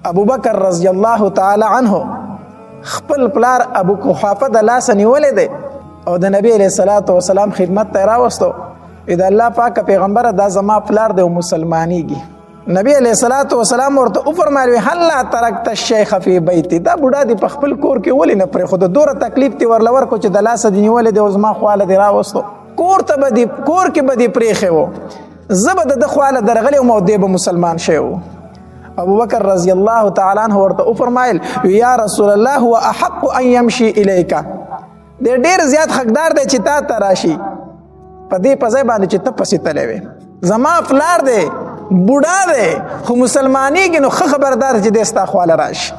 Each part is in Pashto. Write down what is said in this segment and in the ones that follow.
ابو بکر رضی الله تعالی عنه خپل پلار ابو قحافه د لاس نیولې دی او د نبی علیہ الصلوۃ والسلام خدمت ته راوستو. اذا الله پاک پیغمبر دا زما پلار دی او مسلمانیږي. نبی علیہ الصلوۃ والسلام ورته فرمایي هلا ترکت الشیخ فی بیتی، دا بوډا دی په خپل کور کې ولې نه پرې خود دوره تکلیف تی ورلور کو چې د لاس دی نیولې دی او زما خواله دی راوستو. کور ته بدی کور کې بدی پرېخه وو، زبد د خواله درغلی او مودې به مسلمان شو. ابو بکر رضی الله تعالی عنہ ورته فرمایل یا رسول الله هو احق ان يمشي اليك، د ډیر زیات حقدار دی چې تا ته راشي په دې په ځای باندې چې ته پسې تلې وې. زما پلار دی بوډا دی خو مسلمانېږي نو ښه خبردار چې دی ستا خواله راشي.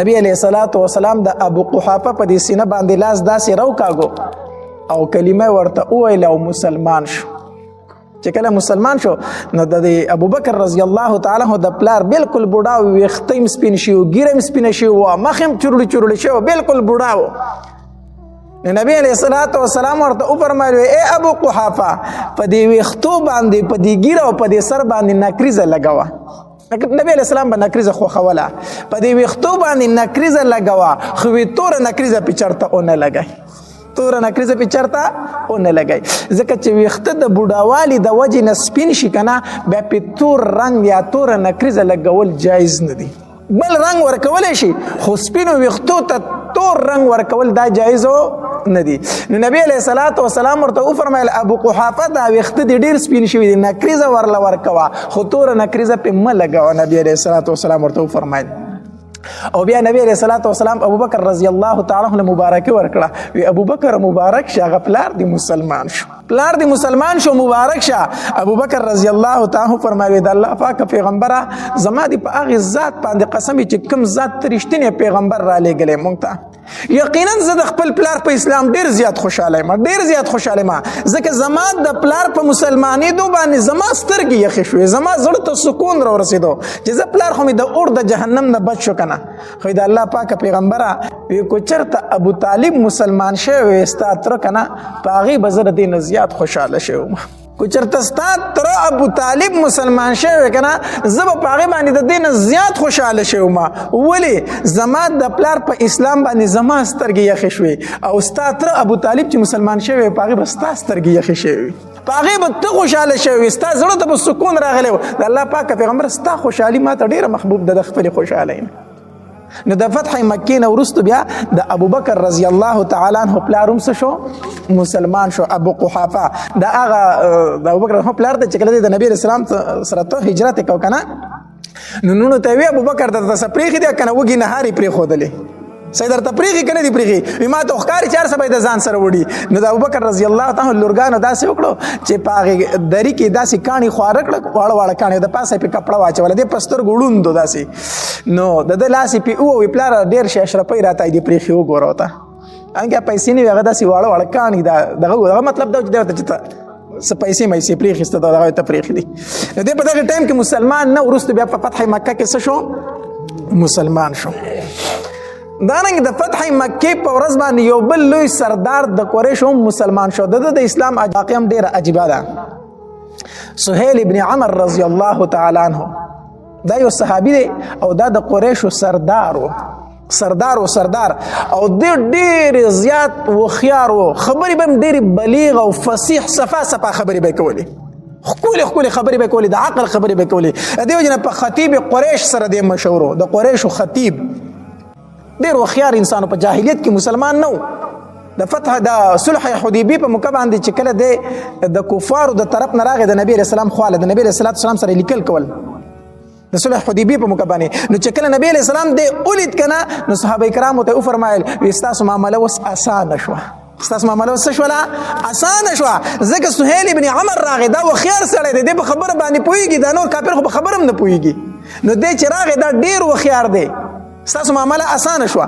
نبی علیہ الصلوۃ والسلام د ابو قحافه په دې سینه باندې لاس داسې راوکاږو او کلمه ورته وویل او مسلمان شو. چې کله مسلمان شو نو د ابو بکر رضی الله تعالی عنہ د پلار بالکل بوډا و، ویښته یې سپین شي و، ږیره یې سپینه شي و، مخ یې چورلي چورلي شي و، بالکل بوډا و. نبی علیہ الصلوۃ والسلام ورته وفرمایل ای ابو قحافه په دې ویښتو باندې په دې ږیره او په دې سر باندې نکریزه لګوه. نبی علیہ السلام به نکریزه خوښوله، په دې ویښتو باندې نکریزه لګوه خو وی توره نکریزه پې چرته ونه لګئ، توره نکریزه پې چرته ونه لګئ، ځکه چې ویښته د بوډاوالي د وجې نه سپین شي که نه بیا پې تور رنګ یا توره نکریزه لګول جایز نه دي. بل رنګ ورکولی شي خو سپینو ویښتو ته تور رنګ ورکول دا جایزو نه دي. نو نبی علیہ الصلوۃ والسلام ورته وفرمایل ابو قحافه دا ویښته دې ډېر سپین شوي دي، نکریزه ورله ورکوه خو توره نکریزه پې مه لګوه. نبی علیہ الصلوۃ والسلام ورته وفرمایل. او بیا نبی علیہ الصلوۃ والسلام ابو بکر رضی الله تعالی عنہ مبارکي ورکړه، وی ابو بکر مبارک شه، هغه پلار دی مسلمان شو، پلار دی مسلمان شو، مبارک شه. ابو بکر رضی الله تعالی عنہ فرمایي د الله پاک پیغمبره زما دی په هغه ذات باندې قسم چې کوم ذات رښتینی پیغمبر را لېږلی مونږ ته، یقینا زه د خپل پلار په اسلام ډیر زیات خوشاله یم، ډیر زیات خوشاله یم، ځکه زما د پلار په مسلمانېدو باندې زما سترګې یخې شوې، زما زړه ته سکون را ورسېدو چې زه پلار خو مې د اور د جهنم نه بچ شو که نه. خو د الله پاکه پیغمبره وی کو چېرته ابو طالب مسلمان شوی وی ستا تره که نه په هغې به زه د دې نه زیات خوشحاله شوی وم. کو چېرته ستا تره ابو طالب مسلمان شوی که نه زه به په هغې باندې د دې نه زیات خوشحاله شوی وم. ولې زما د پلار په اسلام باندې زما سترګې یخې شوې او ستا تره ابو طالب چې مسلمان شوی وی په هغې به ستا سترګې یخې شوې وي، په هغې به ته خوشحاله شوی وي، ستا زړه ته به سکون راغلی و. د الله پاکه پیغمبر ستا خوشحالي ما ته ډېره محبوب ده د خپلې خوشحالۍ نه. نو د فتح مکې نه وروسته بیا د ابو بکر رضی الله تعالی عنہ پلار هم څه شو مسلمان شو، ابو قحافه. د هغه د ابو بکر پلار ته چې کله د نبی اسلام سره ته هجرت یې کو که نه نو ته وی ابو بکر درته څه پرېښي دی که نه وږي نهار یې پرېښودلې، سید درته پرېښي که نه دي پرېښي، وي ما ته ښکاري چې هر څه به یې د ځان سره وړي. نو د ابوبکر رضی الله تعالی لورګانو داسې وکړو چې په هغې دري کې داسې کاڼي خواره کړه، واړه واړه کاڼي، د پاسه یې پې کپړه واچوله، دې په سترګو ړوند و داسې. نو د ده لاس یې پې ووایي پلاره ډېر شي اشرفۍ راته دې پرېښي وګوره ورته، هغې پیسې نه وي، هغه داسې واړه واړه کاڼي دغه مطلب دا چې دی ورته چې ته څه پیسې مایسې پرېښسته دغه ته پرېښي دي. نو دی په دغه ټایم کې مسلمان نه، وروسته بیا په فتح مکه کې څه شو مسلمان شو. دارنګ د فتح مکې په ورځ باندې یو بل لوی سردار د قریشو هم مسلمان شو. د اسلام واقعه هم ډېره عجیبه ده. سهیل ابن عمر رضی الله تعالی عنه دا یو صحابي دی او دا د قریشو سردار و او ډېر زیات هوښیار و، خبرې به هم ډېرې بلیغ او فصیح صفا خبرې به یې کولې، ښکلې خبرې به یې کولې، د عقل خبرې به یې کولې. د دې وجې نه په خطیب قریش سره دی مشهور و، د قریشو خطیب ډېر هوښیار انسان په جاهلیت کې مسلمان نه و. د فتح د صلح حدیبیې په موقع باندې چې کله دی د کفارو د طرف نه راغی د نبي علیه السلام خواله، د نبي علیه السلام سره لیکل کول د صلح حدیبیې په موقع باندې. نو چې کله نبي علیه السلام دی ولید که نه نو صحابه کرامو ته وفرمایل وی ستاسو معامله اوس اسانه شوه، ستاسو معامله اوس څه شوله اسانه شوه، ځکه سهیل ابن عمر راغی، دا هوښیار سړی دی، دی په خبره باندې پوهېږي، دا نور کافر خو په خبره هم نه پوهېږي. نو دی چې راغی دا ډېر هوښیار دی، ستاسو معامله اسانه شوه.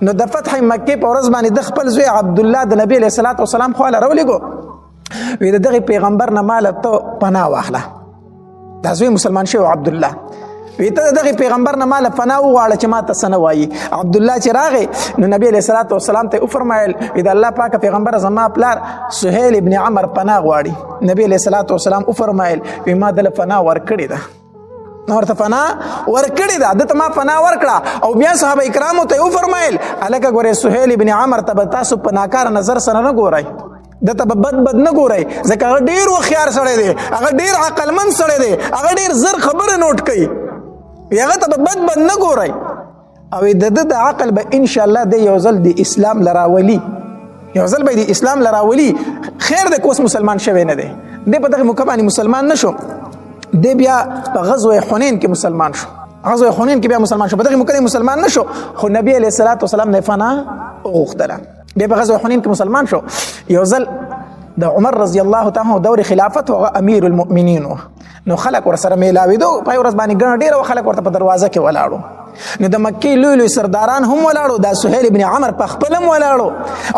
نو د فتح مکې په ورځ باندې د خپل زوی عبدالله د نبي علیه الصلاة والسلام خواله راولېږو، وی د دغې پیغمبر نه ماله ته پناه واخله. دا زوی مسلمان شوی عبدالله، وی ته د دغې پیغمبر نه ماله پناه وغواړه چې ما ته څه نه وایي. عبدالله چې راغی نو نبي علیه الصلاة والسلام ته وفرمایل وی د الله پاکه پیغمبر زما پلار سهیل ابن عمر پناه غواړي. نبي علیه الصلاة والسلام وفرمایل وی ما دله پناه ورکړې ده، نو ورته پناه ورکړې ده، ده ته ما پناه ورکړه. او بیا صحابه کرامو ته وفرمایل هلکه ګورئ سهیل ابن عمر ته به تاسو په ناکاره نظر سره نه ګورئ، ده ته به بد نه ګورئ، ځکه هغه ډېر هوښیار سړی دی، هغه ډېر عقلمند سړی دی، هغه ډېر زر خبره نوټ کوي، هغه ته به بد نه ګورئ. او د ده د عقل به انشاءالله د یو ځل د اسلام لراولي، یو ځل به د اسلام لراولي. خیر دی کوس مسلمان شوی نه دی، دی په دغه موقع باندې مسلمان نه شو، دی بیا په غزوه حنین کې مسلمان شو، غزوه حنین کې بیا مسلمان شو، په دغه موقع مسلمان نه شو، خو نبی علیه الصلاة والسلام نه پناه وغوښتله، بیا په غزوه حنین کې مسلمان شو. یو ځل د عمر رضی الله تعالی دور خلافت او امیر المؤمنین نو خلک ورسره میلاویدو، په ورځ باندې ګڼ ډیر خلک ورته په دروازه کې ولاړو. نو د مکې لوی لوی سرداران هم ولاړو، دا سهیل ابن عمر په خپل هم ولاړو،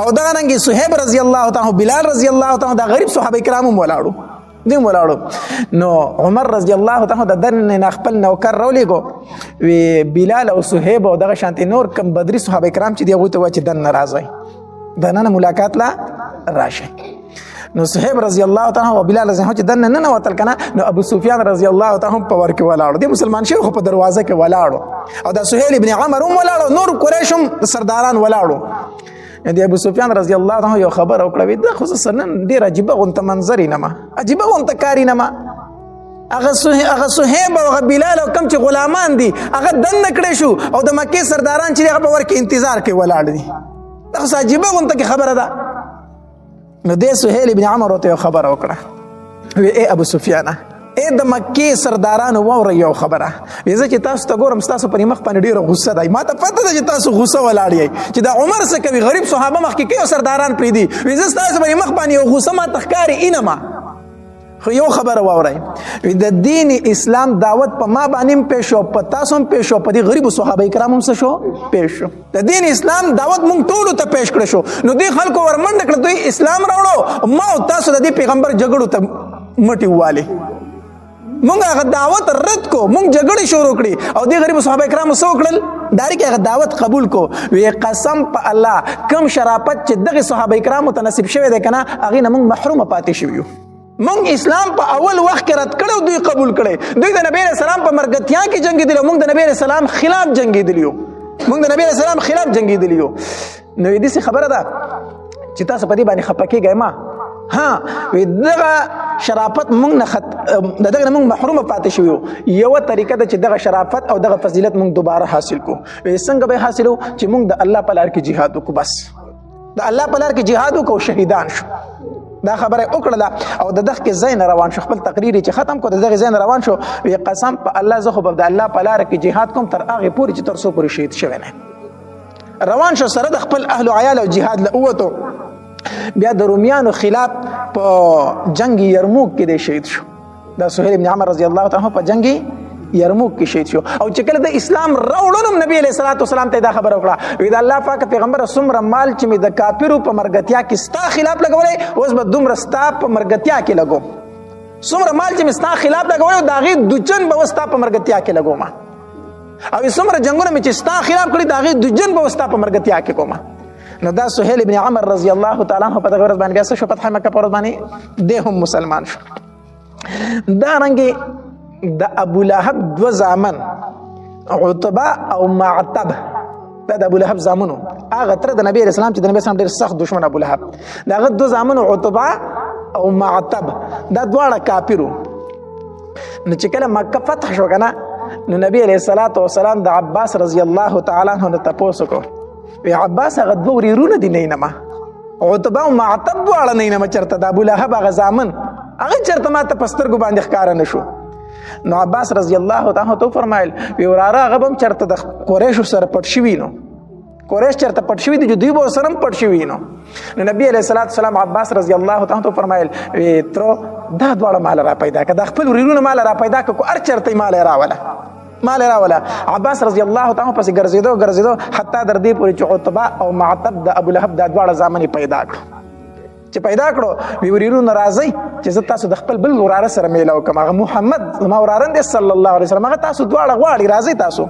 او دا رنګ صہیب رضی الله تعالی، بلال رضی الله تعالی، دا غریب صحابه کرام هم ولاړو، دیم ولاړو. نو عمر رضی الله تعالی د دن خپل نوکر راولېګو، وی بلال او صہیب او دغه شانتي نور کم بدري صحابه کرام چې دی غوته و چې دن راځي، دنه ملاقات لا راشي. نو صہیب رضی الله تعالی او بلال رضی الله چې دنه نه وتل کنه، نو ابو سفیان رضی الله تعالی په ور کې ولاړو، دی مسلمان شو خو په دروازه کې ولاړو، او دا سهیل ابن عمر هم ولاړو، نور قریش هم سرداران ولاړو. دی ابو سفیان رضی الله تعالی یو خبر او کړی، دا خو سنن ډیر عجیب غونته منظر نه ما، عجیب غونته کاری نه ما، هغه صہیب او بلال او کم چې غلامان دي هغه دن کړي شو، او د مکې سرداران چې هغه په ور کې انتظار کوي ولاړ دي، دا خو عجیب غونته کی خبره ده. نو دی سهیل ابن عمر ته خبر وکړه، وی اے ابو سفیان اے د مکې سردارانو واورئ یو خبره، وی زه چې تاسو ته ګورم ستاسو پر مخ باندې ډیره غصه ده، ما ته پته ده چې تاسو غصه ولاړ یې چې دا عمر څه کوي، غریب صحابه مخ کې کوي سرداران پریدي، وی زه ستاسو پر مخ باندې یو غصه ما تخکاری اینما، خو یو خبره واورئ، وی د دین اسلام دعوت په ما باندې پېښو، په تاسو هم پېښو، په دې غریب صحابه کرام هم څه شو پېښو، د دین اسلام دعوت مونږ ټول ته پېښ کړ شو. نو دې خلکو ورمنډ کړ دوی اسلام راوړو، ما او تاسو د دې پیغمبر جګړو ته مټي واله، مونږ هغه دعوت رد کو، مونږ جګړې شروع کړې، او دې غریب صحابه کرام څه وکړل، داري کې هغه دعوت قبول کو. وی قسم په الله کم شرافت چې دغه صحابه کرام ته نصیب شوی دی کنه، هغه نه مونږ محروم پاتې شویو. مونږ اسلام په اول وخت کې رد کړو، دوی قبول کړي، دوی د نبی رسول الله په مرګتیا کې جنگیدل، مونږ د نبی رسول الله خلاف جنگیدلیو، مونږ د نبی رسول الله خلاف جنگیدلیو. نو دې څه خبره ده چې تاسو په دې باندې خپکیږئ، ما ها وی دغه شرافت مونږ نه دغه مونږ محروم پاتې شویو. یو طریقه ده چې دغه شرافت او دغه فضیلت مونږ دوباره حاصل کو. وی څنګه به حاصلو چې مونږ د الله په لار کې jihad وکړو، بس د الله په لار کې jihad وکړو، شهیدان شو. دا خبره وکړه او د دغه زین روان شو، خپل تقریر چې ختم کو، د دغه زین روان شو، وی قسم په الله زه خو د الله په لار کې jihad کوم تر هغه پورې چې تر څو پورې شهید شوی نه. روان شو سره د خپل اهل او عیال او jihad لوته. بیا د رومیانو خلاف په جنگ یرموک کې د شهید شو، دا سهیل ابن عمر رضی الله تعالی په جنگ یرموک کې شهید شو. او چې کله د اسلام راوړل نبی علیہ الصلوۃ والسلام ته دا خبر وکړه، وی دا الله پاک پیغمبر څومره مال چې می د کافرو په مرګتیا کې ستا خلاف لګولې، اوس به دومره ستا په مرګتیا کې لګو، څومره مال چې می ستا خلاف لګولې دا غي دجن به ستا په مرګتیا کې لګو ما، او څومره جنگونه می چې ستا خلاف کړی دا غي دجن به ستا په مرګتیا کې کوم. نو دا سهیل ابن عمر رضی الله تعالی عنہ په دغه ورځ باندې بیا شو فتح مکه پر باندې ده هم مسلمان شو. دا رنګي د ابو لهب دو زامن عتبه او معتب، دا د ابو لهب زامنو، هغه تر د نبی رسول الله چې د نبی اسلام ډیر سخت دشمن ابو لهب، دا هغه دو زامن عتبه او معتب، دا دواړه کافرو. نو چې کله مکه فتح شو کنه، نو نبی علیہ الصلوۃ والسلام د عباس رضی الله تعالی عنہ تاسو کو، وی عباس هغه دوه ورونه دي نه ما، عتبه او معتب دواړه نه ما چرته د ابو لهب هغه زامن هغه چرته ما ته پسترګو باندې ښکار نه شو. نو عباس رضی الله تعالی تو فرمایل وی وراره هغه هم چرته د قریش سره پټ شوی، نو قریش چرته پټ شوی دي، دوی به سره پټ شوی. نو نبی علیہ الصلوۃ والسلام عباس رضی الله تعالی تو فرمایل وی تر دا دواړه مال را پیدا کړه، خپل ورونه مال را پیدا کړه، ار چرته مال راوله. عباس رضی الله تعالی پس ګرځیدو حتی در دې پورې چې عتبه او معتب د ابو لهب د دواړه زامن پیدا کړو. چې پیدا کړو وی ورونه راځي چې زه تاسو د خپل بل وراره سره میلاو کوم، هغه محمد ما وراره دی صلی الله علیه وسلم، هغه تاسو دواړه غواړي راځي. تاسو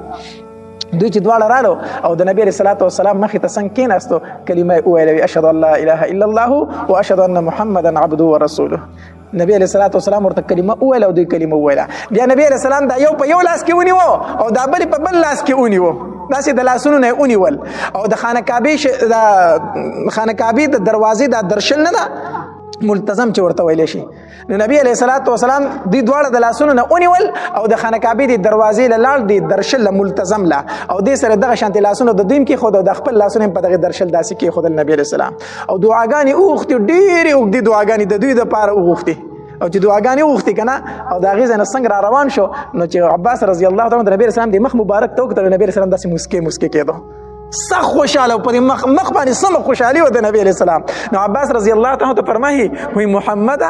دوی چې دواړه رالو او د نبی رسول الله والسلام مخې ته څنګه کېناستو، کلمه ویلې اشهد ان لا اله الا الله واشهد ان محمدا عبده ورسوله. نبی علیہ الصلوۃ والسلام ورته کلمه وویله او دوی کلمه وویله. بیا نبی علیہ السلام دا یو په یو لاس کې ونیو او دا بل په بل لاس کې ونیو، داسې د لاسونو نه ونیول. او د خانه کعبې د دروازې دا درشل نه ده ملتزم چې ورته ویلی شي. نو نبی علیہ الصلوۃ والسلام دوی دواړه د لاسونو نه ونیول او د خانه کعبې د دروازې له لاړ د درشل ملتزم لا او دې سره دغه شانتي لاسونو د دویم کې خود او د خپل لاسونو په دغه درشل داسې کې خود نبی علیہ السلام او دعاګانې اوغتې ډېرې اوږدې دعاګانې د دوی دپاره اوغتې او چې دعاګانې اوغتې که نه او د هغې ځای نه څنګه را روان شو نو چې عباس رضی الله تعالی د نبی علیہ السلام د مخ مبارک ته وکتل، نبی علیہ السلام داسې مسکې کېدو، سخت خوشاله په دې مخ باندې سمه خوشحالي و د نبی علیہ السلام. نو عباس رضی الله تعالی ته فرمایي وی محمد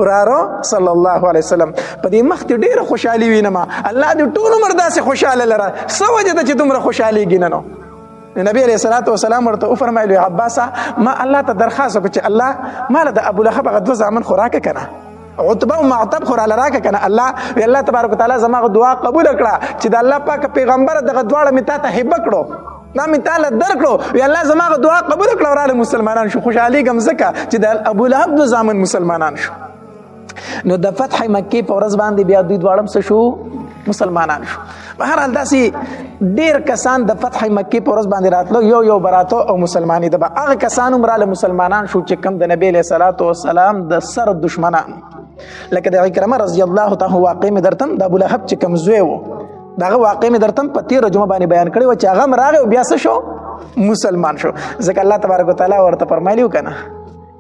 ورارو صلی الله علیه وسلم په دې مخ ته ډېره خوشحالي وینم، الله دې ټول عمر داسې خوشاله لره، څه وجه ده چې دومره خوشحالېږي نه؟ نو نبی علیہ الصلوۃ والسلام ورته وفرمایل عباسه ما الله ته درخواست وکړه چې الله ماله د ابولهب هغه دوه زامن خو راکړه که نه، عتبه او معتب خو راله راکړه که نه. الله تبارک وتعالی زما دعا قبول کړه چې د الله پاک پیغمبر دغه دواړه مې تا ته هبه کړو، دا مې تعالی درکړو، وی الله زما دعا قبول کړه او راله مسلمانان شو. خوشحالېږم ځکه چې د ابولهب دوه زامن مسلمانان شو. نو د فتح مکې په ورځ باندې بیا دوی دواړه څه شو؟ مسلمانان شو. په هر حال داسې ډېر کسان د فتح مکې په ورځ باندې راتلو، یو براتو او مسلمانې ده به هغه کسان هم راله مسلمانان شو چې کوم د نبی علیه الصلوۃ والسلام د سر دشمنان لکه د عکرمه رضی الله تعالی واقع مې درتم د ابولهب چې کوم زوی و دغه واقع مې درتم په تېره جمعه باندې بیان کړی و چې هغه هم راغی او بیا څه شو؟ مسلمان شو. ځکه الله تبارک وتعالی ورته فرمایلي و که نه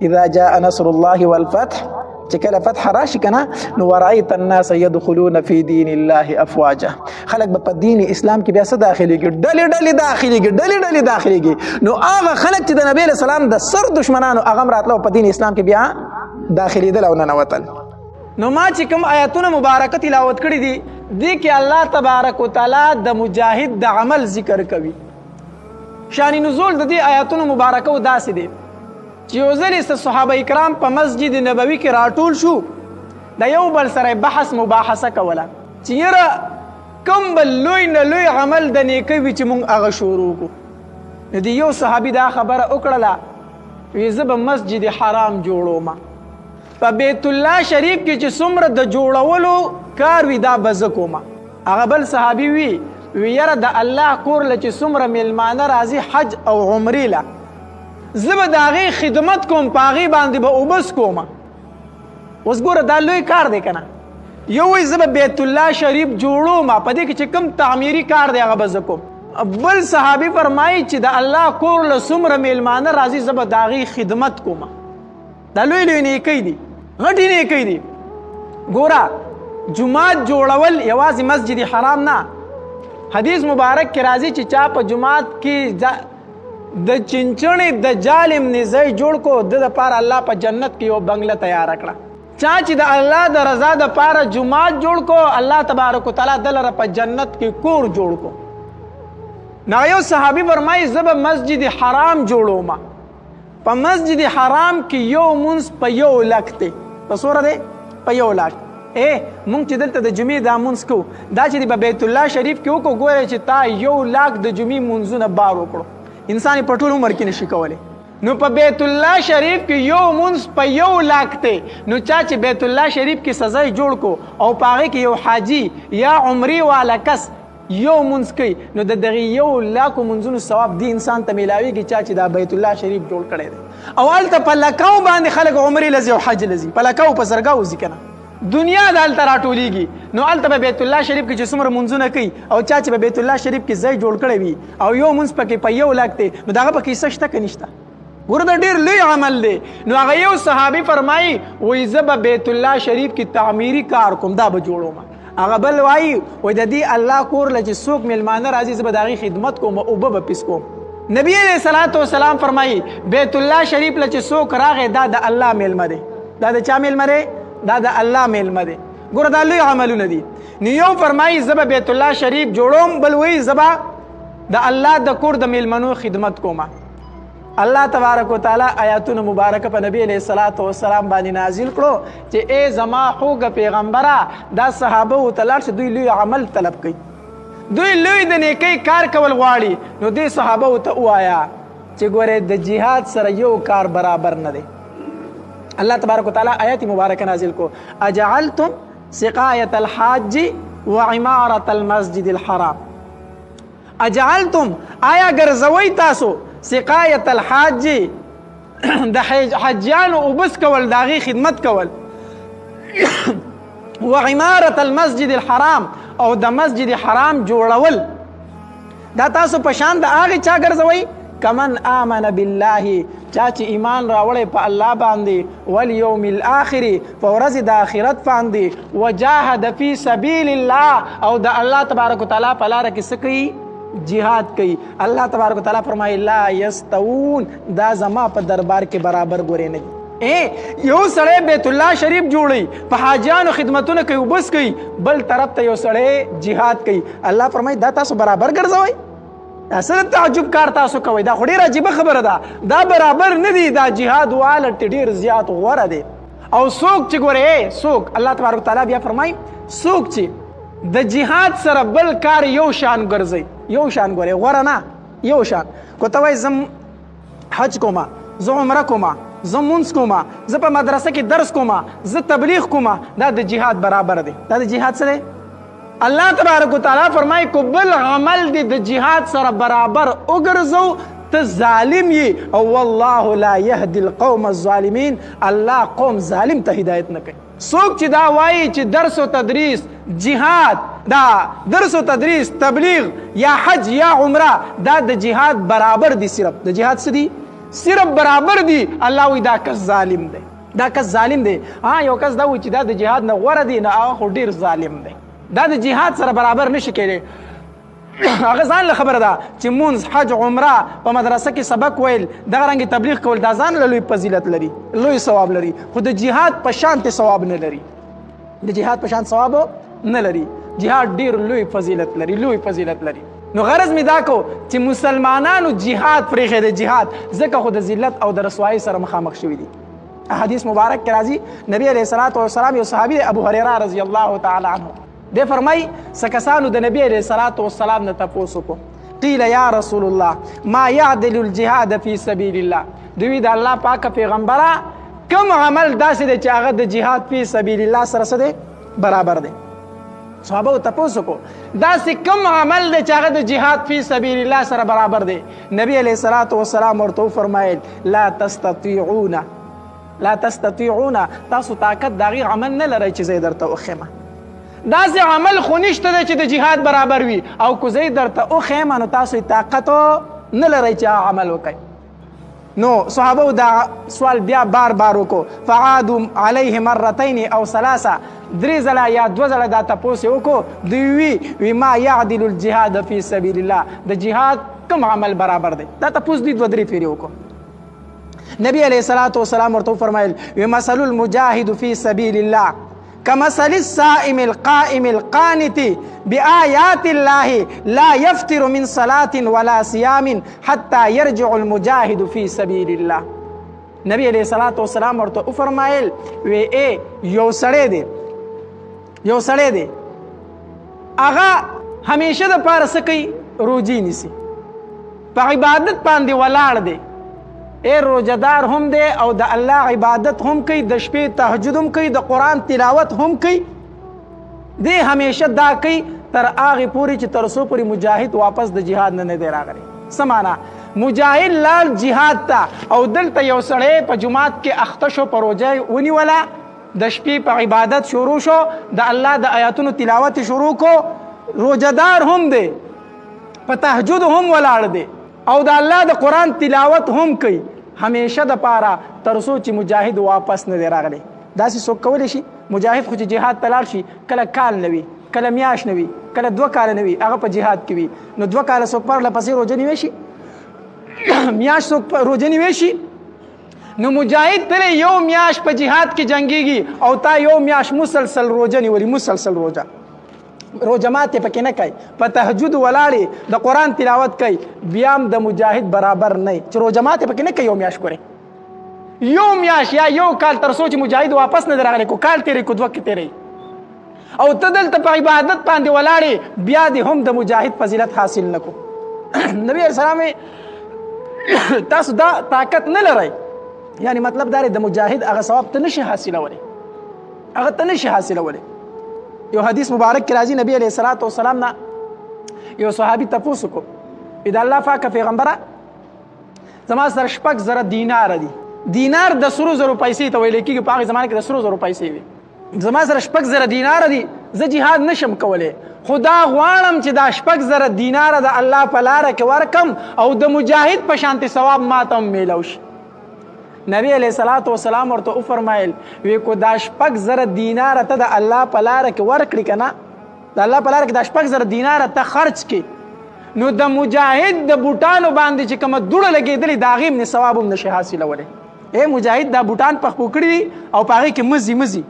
اذا جاء نصر الله والفتح، چې کله فتح راشي که نه نو ورأیت الناس يدخلون فی دین الله افواجا، خلک به په دین اسلام کې بیا څه داخلېږي؟ ډلې داخلېږي. نو هغه خلک چې د نبی علیه السلام د سر دشمنانو هغه هم راتله په دین اسلام کې بیا داخلېدل او ننوتل. نو ما چې کوم آیاتونه مبارکه تلاوت کړي دي دې کې الله تبارک وتعالی د مجاهد د عمل ذکر کوي. شان نزول د دې آیاتونو مبارکه داسې دی چې یو ځل صحابه کرام په مسجد نبوي کې راټول شو، د یو بل سره بحث مباحثه کوله چې یاره کوم بل لوی نه لوی عمل د نیکۍ وي چې موږ هغه شروع کړو. نو د یو صحابي دا خبره وکړله وی زه به مسجد حرام جوړوم، په بیت الله شریف کې چې څومره د جوړولو کار وي دا به زه کوم. هغه بل صحابي وی یاره د الله کور له چې څومره میلمانه راځي حج او عمرې له زه به د هغې خدمت کوم، په هغې باندې به اوبس کوم. اوس ګوره دا لوی کار دی که نه. یو وایي زه به بیت الله شریف جوړوم، په دې کې چې کوم تعمیري کار دی هغه به زه کوم. بل صحابي فرمایي چې د الله کور له څومره میلمانه راځي زه به د هغې خدمت کوم. دا لوی نیکۍ دي، غټې نیکۍ دي. ګوره جماعت جوړول یوازې مسجد حرام نه، حدیث مبارک کې راځي چې چا په جماعت کې د چنچڼې د جالم نزای جوړ کو د لپاره الله په جنت کې یو بنگله تیار کړه. چا چې د الله د رضا د لپاره جماعت جوړ کو الله تبارک وتعالی دلته په جنت کې کور جوړ کو. نو یو صحابي فرمایي زه به مسجد حرام جوړوم، په مسجد حرام کې یو مونځ په 1 لک دی. په څومره دی؟ په 1 لک. مونږ چې دلته د جمعې دا مونځ کوو دا چې په بیت الله شریف کې وکړو ګوره چې تا 1 لک د جمعې مونځونه بار وکړو، انسان په ټول عمر کې نشي کولی. نو په بیت الله شریف کې یو مونځ په 1 لک دی. نو چا چې بیت الله شریف کې سزای جوړ کو او په هغې کې یو حاجي یا عمرې والا کس یو مونځ کوي نو د دغې 1 لکو مونځونو ثواب دی انسان ته میلاویږي چا چې دا بیت الله شریف جوړ کړی دی. او هلته په لکاو باندې خلک عمرې لځي او حج لځي، په لکاو په زرګاو ځي که نه، دنیا د هلته راټولیږي. نو هلته به بیت الله شریف کې چې څومره مونځونه کوي او چا چې په بیت الله شریف کې ځای جوړ کړی وي او یو مونځ پکې په 1 لک دی نو د هغه پکې څه شته که نشته؟ ګوره دا ډېر لوی عمل دی. نو هغه یو صحابي فرمایي وایي زه به بیت الله شریف کې تعمیري کار کوم، دا به جوړوم. هغه بل وایي وایي د دې الله کور له چې څوک میلمانه راځي زه به د هغې خدمت کوم، اوبه به پیس کوم. نبی علیه الصلوۃ والسلام فرمایي بیت الله شریف له چې څوک راغی دا د الله میلمه دی. دا د چا میلمه دی؟ دا د الله میلمه دی. ګوره دا لوی عملونه دي. نو یو فرمایي زه به بیت الله شریف جوړوم، بل وایي زه به د الله د کور د میلمنو خدمت کوم. الله تبارک وتعالی آیاتونه مبارکه په نبی علیه الصلوۃ والسلام باندې نازل کړو چې ای زما خوږه پیغمبره دا صحابه ورته لاړ چې دوی لوی عمل طلب کوي، دوی لوی د نیکۍ کار کول غواړي. نو دې صحابه ورته ووایه چې ګورې د جهاد سره یو کار برابر نه دی. الله تبارک وتعالی آیت مبارکه نازل کو اجعلتم سقایة الحاج وعمارة المسجد الحرام. اجعلتم آیا ګرځوي تاسو سقایة الحاج د حجیانو اوبس کول داغي خدمت کول وعمارة المسجد الحرام او د مسجد حرام جوړول دا تاسو پشان د هغه چا ګرځوي کمن آمن بالله چا چې ایمان راوړی په الله باندې والیوم الاخر په ورځ د آخرت باندې وجاهد فی سبیل الله او د الله تبارک وتعالی په لاره کې څه کوي جهاد کوي. الله تبارک وتعالی فرمایي لا یستوون دا زما په دربار کې برابر ګورې نه دي. یو سړی بیت الله شریف جوړي په حاجیانو خدمتونه کوي وبس کوي بل طرف ته یو سړی جهاد کوي. الله فرمایي دا تاسو برابر ګرځوئ. اصل تعجب کار تاسو کوي دا خو ډیره عجیب خبره ده. دا برابر نه دي. دا جهاد واله ډیر زیات غوره دي. او څوک چې ګوره څوک الله تبارک تعالی بیا فرمایي څوک چې د جهاد سره بل کار یو شان ګرځي یو شان ګوره غوره نه یو شان کو ته وایي زم حج کوما زه عمره کوما زه مونځ کوما زه په مدرسه کې درس کوما زه تبلیغ کوما دا د جهاد برابر دی. دا د جهاد سره الله تبارک وتعالی فرمایي کو بل عمل دی د جهاد سره برابر وګرځو ته ظالم یې او والله لا يهدي القوم الظالمين. الله قوم ظالم ته هدایت نه کوي. څوک چې دا وایي چې درس او تدریس جهاد دا درس او تدریس تبلیغ یا حج یا عمره دا د جهاد برابر دي صرف د جهاد څه دي صرف برابر دي. الله وی دا کس ظالم دی دا کس ظالم دی. یو کس دا وایي چې دا د جهاد نه غوره دی نه هغه ډیر ظالم دی. دا د جهاد سره برابر نشي کېدی. هغه ځان له خبره ده چې مونځ حج عمره په مدرسه کې سبق ویل دغه رنګ تبلیغ کول دا ځان له لوی فضیلت لري لوی ثواب لري خو د جهاد په شان ته ثواب نه لري. د جهاد په شان ثواب نه لري. جهاد ډیر لوی فضیلت لري لوی فضیلت لري. نو غرض می دا کو چې مسلمانانو جهاد پرېښی د جهاد ځکه خو د ذلت او د رسوایی سره مخامخ شوي دي. حدیث مبارک کې راځي نبی علیه الصلاة والسلام یو صحابي دی ابو هریره رضی الله تعالی عنه دی فرمای سکسانو د نبی علیه الصلاة والسلام نه تپوس وکړو قیل یا رسول الله ما یعدل الجهاد فی سبیل الله. دوی د الله پاک پیغمبره کوم عمل داسې دی چې هغه د جهاد فی سبیل الله سره څه دی برابر دی. صحابه تپوس وکړو داسې کوم عمل دی چې هغه د جهاد فی سبیل الله سره برابر دی. نبی علیه الصلاة والسلام ورته وفرمایل لا تستطيعون تاسو طاقت دغه عمل نه لرئ چې زه درته وښیم. داسې عمل خو نشته دی چې د جهاد برابر وي او که زه درته وښیم نو تاسو طاقت نه لرئ چې عمل وکړئ. نو صحابه دا سوال بیا بار بار وکړو فعادوا علیه مرتين او ثلاثه درې ځله یا دوه ځله دا تپوس یې وکړو. دوی وی ما یعدل الجهاد فی سبیل الله د جهاد کوم عمل برابر دی. دا تپوس دوی دوه درې پیرې وکړو. نبی علیه الصلاة والسلام ورته فرمایل مثل المجاهد فی سبیل الله كمثل الصائم القائم القانت بآيات الله لا يفتر من صلاة ولا صيام حتى يرجع المجاهد في سبيل الله. نبی علیہ الصلاة والسلام ورته فرمایل وی یو سړی دی هغه همیشه د پاره څه کوي روزي نیسي په عبادت باندې ولاړ دی روزدار هم دی او د الله عبادت هم کوي د شپې تهجد هم کوي د قرآن تلاوت هم کوي دی همیشه دا کوي تر هغې پورې چې تر څو پورې مجاهد واپس د جهاد نه دی راغلی. څه معنا مجاهد لال جهاد ته او دلته یو سړی په جماعت کې اخته شو په روژه ونیوله د شپې په عبادت شروع شو د الله د آیاتونو تلاوت شروع کو روزدار هم دی په تهجد هم ولاړ دی او د الله د قرآن تلاوت هم کوي همیشه د پاره تر څو چې مجاهد واپس نه دی راغلی. داسې څوک کولی شي مجاهد خو چې جهاد ته لاړ شي کله کال نه وي کله میاشت نه وي کله 2 کاله نه وي هغه په جهاد کې وي نو 2 کاله څوک پرله پسې روژه نیوی شي میاشت څوک روژه نیوی شي نو مجاهد تل یو میاشت په جهاد کې جنگيږي او تا یو میاشت مسلسل روژه نیولي مسلسل روژه ماته پکې نه کوي په تهجد ولاړې د قرآن تلاوت کوي بیا هم د مجاهد برابر نه چې روژه ماته پکې نه کوي یو میاشت ګورې یو میاشت یا یو کال تر څو چې مجاهد واپس نه راغلی کو کال تیری کو 2 کې تیری او ته دلته په عبادت باندې ولاړې بیا دې هم د مجاهد فضیلت حاصل نه کو. نبی علیه السلام تاسو دا طاقت نه لرئ یعنی مطلب دا د مجاهد هغه ثواب ته نشي حاصلولی، هغه ته نشي حاصلولی. یو حدیث مبارک کې راځي نبی علیه الصلاۃ والسلام نه یو صحابي تپوس وکړو د الله پاک پیغمبره زما سره 6,000 دینار دي. دینار د سرو زرو پیسې ته ویل کېږي، په هغه زمانه کې د سرو زرو پیسې وي. زما سره 6,000 دینار دي، زه جهاد نشم کولی، خدا غواړم چې دا 6,000 دینار د الله په لاره کې ورکم او د مجاهد په شانتي ثواب ماته هم میلاو شي. نبی علیه الصلاۃ والسلام ورته وفرمایل وی کو دا 6,000 دینار ته د الله په لاره کې ورکړي که نه، د الله په لاره کې دا 6,000 دینار ته خرچ کړي، نو د مجاهد د بوټانو باندې چې کومه دوړه لګېدلې د هغې هم ثواب هم نشي حاصلولی. مجاهد دا بوټان پخپو کړي دي او په هغې کې مزي.